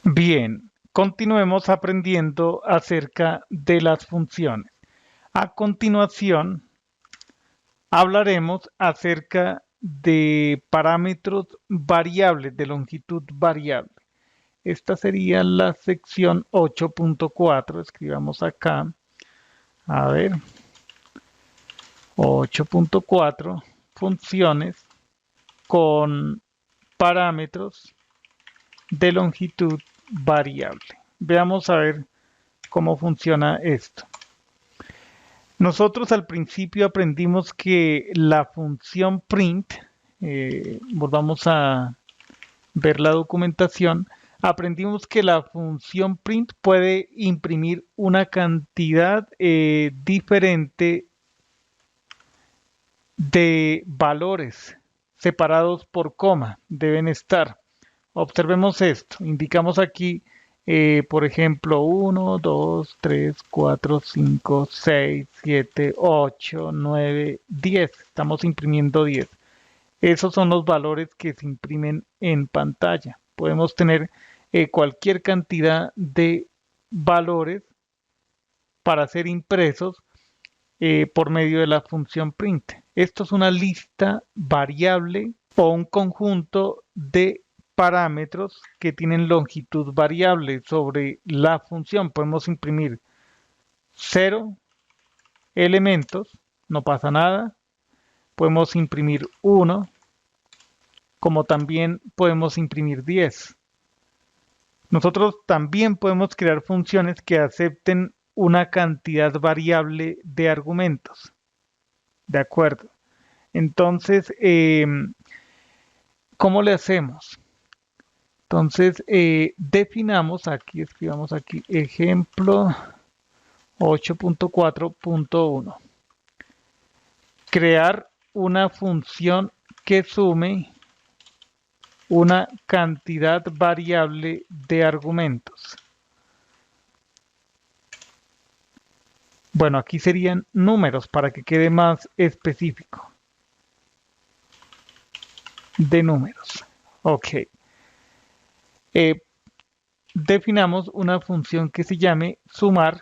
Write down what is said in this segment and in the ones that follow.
Bien, continuemos aprendiendo acerca de las funciones. A continuación, hablaremos acerca de parámetros variables, de longitud variable. Esta sería la sección 8.4. Escribamos acá. A ver, 8.4, funciones con parámetros de longitud variable. Veamos a ver cómo funciona esto. Nosotros al principio aprendimos que la función print, volvamos a ver la documentación, aprendimos que la función print puede imprimir una cantidad diferente de valores separados por coma, deben estar. Observemos esto, indicamos aquí, por ejemplo, 1, 2, 3, 4, 5, 6, 7, 8, 9, 10. Estamos imprimiendo 10. Esos son los valores que se imprimen en pantalla. Podemos tener cualquier cantidad de valores para ser impresos por medio de la función print. Esto es una lista variable o un conjunto de parámetros que tienen longitud variable sobre la función. Podemos imprimir 0 elementos, no pasa nada. Podemos imprimir 1, como también podemos imprimir 10. Nosotros también podemos crear funciones que acepten una cantidad variable de argumentos. De acuerdo. Entonces, ¿cómo le hacemos? Entonces, definamos aquí, escribamos aquí, ejemplo 8.4.1. Crear una función que sume una cantidad variable de argumentos. Bueno, aquí serían números para que quede más específico. De números. Ok. Definamos una función que se llame sumar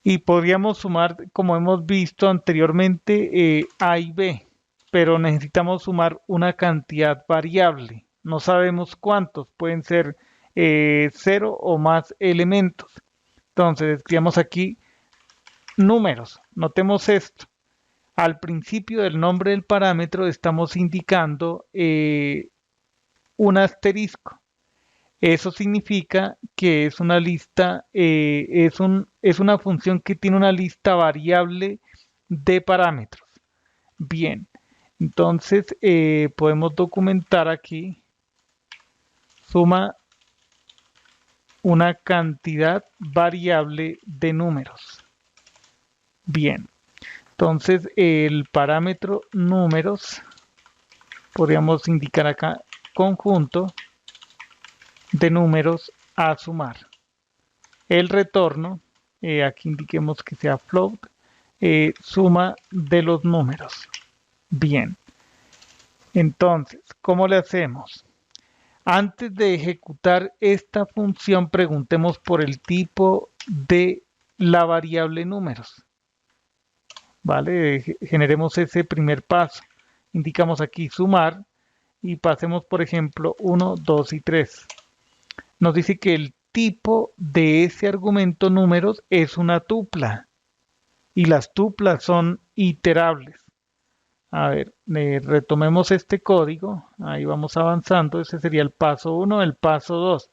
y podríamos sumar, como hemos visto anteriormente, A y B, pero necesitamos sumar una cantidad variable. No sabemos cuántos, pueden ser 0 o más elementos. Entonces, escribamos aquí números. Notemos esto. Al principio del nombre del parámetro estamos indicando un asterisco. Eso significa que es una lista, es una función que tiene una lista variable de parámetros. Bien, entonces podemos documentar aquí, suma una cantidad variable de números. Bien, entonces el parámetro números, podríamos indicar acá conjunto de números a sumar. El retorno, aquí indiquemos que sea float, suma de los números. Bien, entonces, ¿cómo le hacemos? Antes de ejecutar esta función, preguntemos por el tipo de la variable números. ¿Vale? Generemos ese primer paso. Indicamos aquí sumar y pasemos, por ejemplo, 1, 2 y 3. Nos dice que el tipo de ese argumento números es una tupla y las tuplas son iterables. A ver, retomemos este código, ahí vamos avanzando, ese sería el paso 1, el paso 2.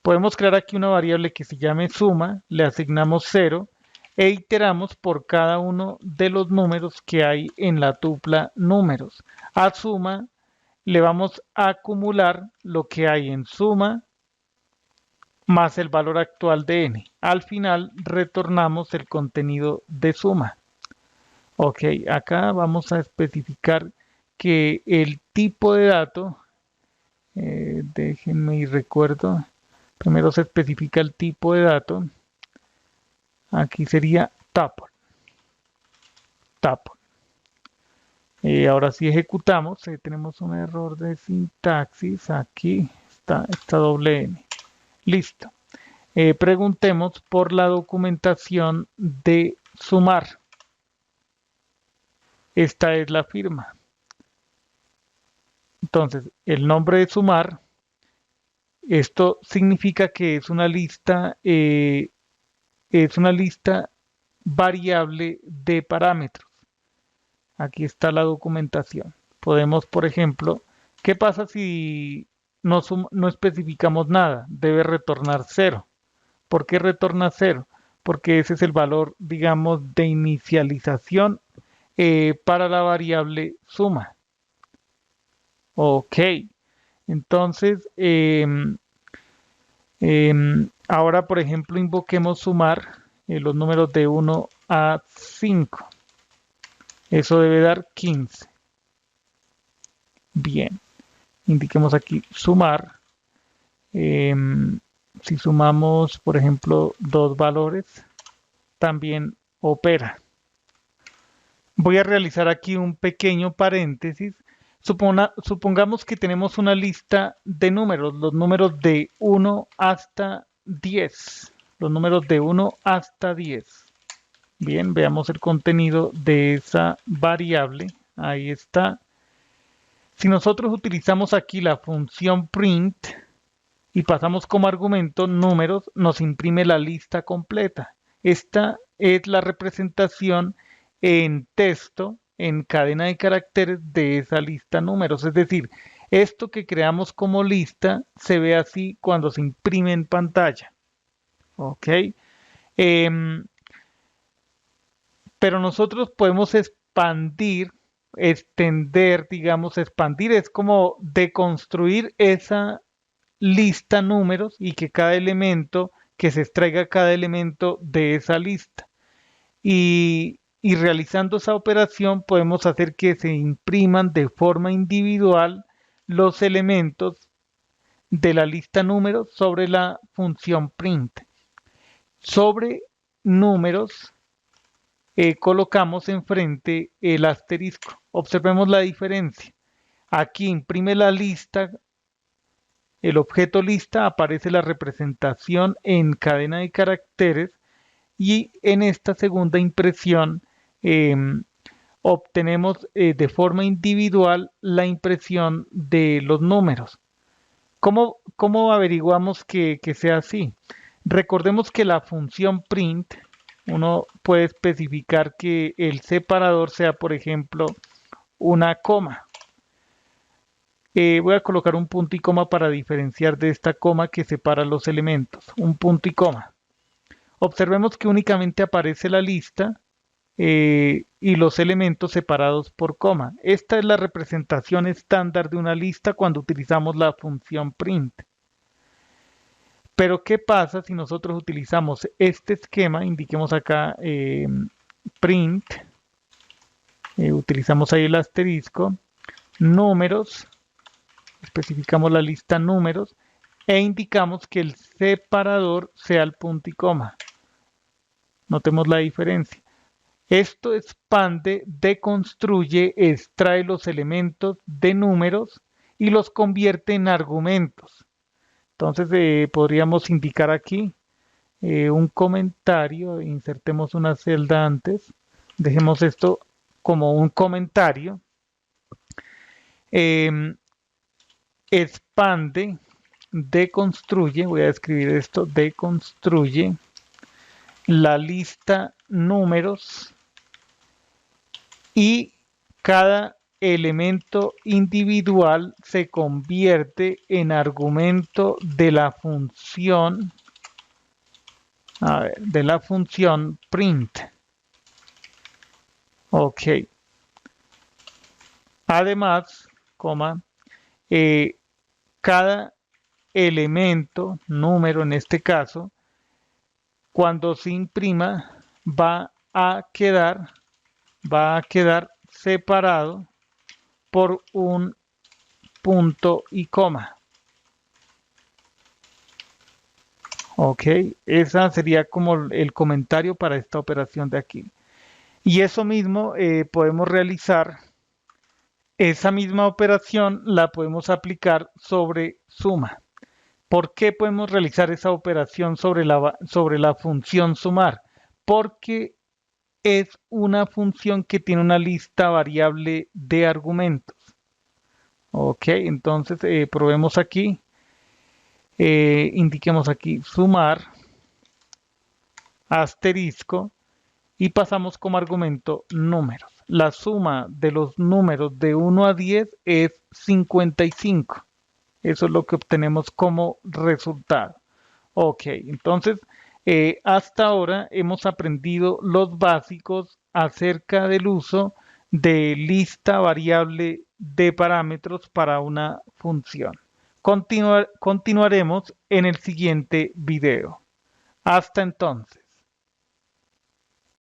Podemos crear aquí una variable que se llame suma, le asignamos 0 e iteramos por cada uno de los números que hay en la tupla números. A suma le vamos a acumular lo que hay en suma más el valor actual de n. Al final retornamos el contenido de suma. Ok, acá vamos a especificar que el tipo de dato, déjenme y recuerdo, primero se especifica el tipo de dato, aquí sería tuple. Ahora sí ejecutamos, tenemos un error de sintaxis aquí, esta doble N. Listo. Preguntemos por la documentación de sumar. Esta es la firma. Entonces, el nombre de sumar, esto significa que es una lista variable de parámetros. Aquí está la documentación. Podemos, por ejemplo, ¿qué pasa si no especificamos nada? Debe retornar 0. ¿Por qué retorna 0? Porque ese es el valor, digamos, de inicialización para la variable suma. Ok. Entonces, ahora, por ejemplo, invoquemos sumar los números de 1 a 5. Eso debe dar 15. Bien. Indiquemos aquí sumar. Si sumamos, por ejemplo, dos valores, también opera. Voy a realizar aquí un pequeño paréntesis. Supongamos que tenemos una lista de números, los números de 1 hasta 10. Los números de 1 hasta 10. Bien, veamos el contenido de esa variable. Ahí está. Si nosotros utilizamos aquí la función print y pasamos como argumento números, nos imprime la lista completa. Esta es la representación en texto, en cadena de caracteres de esa lista números. Es decir, esto que creamos como lista se ve así cuando se imprime en pantalla. ¿Ok? Pero nosotros podemos extender, digamos, expandir, es como deconstruir esa lista números y que cada elemento, que se extraiga cada elemento de esa lista. Y realizando esa operación podemos hacer que se impriman de forma individual los elementos de la lista números sobre la función print. Sobre números colocamos enfrente el asterisco. Observemos la diferencia. Aquí imprime la lista, el objeto lista, aparece la representación en cadena de caracteres y en esta segunda impresión obtenemos de forma individual la impresión de los números. ¿Cómo averiguamos que sea así? Recordemos que la función print, uno puede especificar que el separador sea, por ejemplo, una coma. Voy a colocar un punto y coma para diferenciar de esta coma que separa los elementos. Un punto y coma. Observemos que únicamente aparece la lista y los elementos separados por coma. Esta es la representación estándar de una lista cuando utilizamos la función print. Pero ¿qué pasa si nosotros utilizamos este esquema? Indiquemos acá print, utilizamos ahí el asterisco, números, especificamos la lista números e indicamos que el separador sea el punto y coma. Notemos la diferencia. Esto expande, deconstruye, extrae los elementos de números y los convierte en argumentos. Entonces podríamos indicar aquí un comentario, insertemos una celda antes, dejemos esto como un comentario. Expande, deconstruye, voy a escribir esto, deconstruye la lista números y cada elemento individual se convierte en argumento de la función, print. Ok. Además, cada elemento, número en este caso, cuando se imprima va a quedar separado por un punto y coma. Ok, esa sería como el comentario para esta operación de aquí. Y eso mismo podemos realizar, esa misma operación la podemos aplicar sobre suma. ¿Por qué podemos realizar esa operación sobre la función sumar? Porque es una función que tiene una lista variable de argumentos. Ok, entonces probemos aquí, indiquemos aquí sumar asterisco y pasamos como argumento números. La suma de los números de 1 a 10 es 55. Eso es lo que obtenemos como resultado. Ok, entonces hasta ahora hemos aprendido los básicos acerca del uso de lista variable de parámetros para una función. Continuaremos en el siguiente video. Hasta entonces.